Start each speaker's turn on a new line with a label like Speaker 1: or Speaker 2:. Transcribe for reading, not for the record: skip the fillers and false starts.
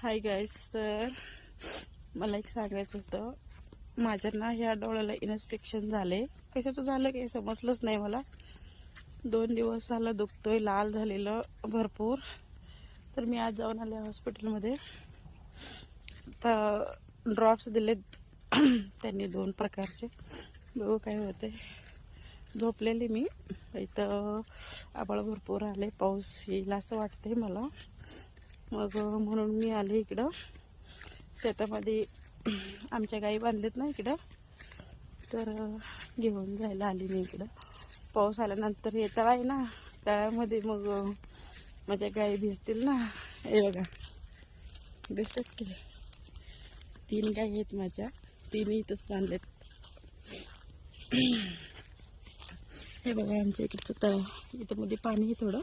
Speaker 1: Hi guys, तर मला एक सांगायचं होतं. माझ्या ना ह्या डोळ्याला इन्स्पेक्शन झाले. कशाचं झालं काही समजलंच नाही मला. 2 दिवस झालं दुखतोय, लाल झालेलं भरपूर. तर मी आज जाऊन आले हॉस्पिटलमध्ये. तर ड्रॉप्स दिलेत त्यांनी 2 प्रकारचे. बघू काय होते. झोपलेली मी इथं. आभाळ भरपूर आले, पाऊस येईल असं वाटते मला. मग म्हणून मी आले इकडं शेतामध्ये. आमच्या गाई बांधलेत ना इकडं, तर घेऊन जायला आली मी इकडं. पाऊस आल्यानंतर हे तळ आहे ना, तळ्यामध्ये मग माझ्या गाई भिजतील ना. हे बघा, दिसतात की 3 गाई आहेत माझ्या, 3 इथंच बांधलेत. हे बघा आमच्या इकडचं तळ. इथं मध्ये पाणी आहे थोडं.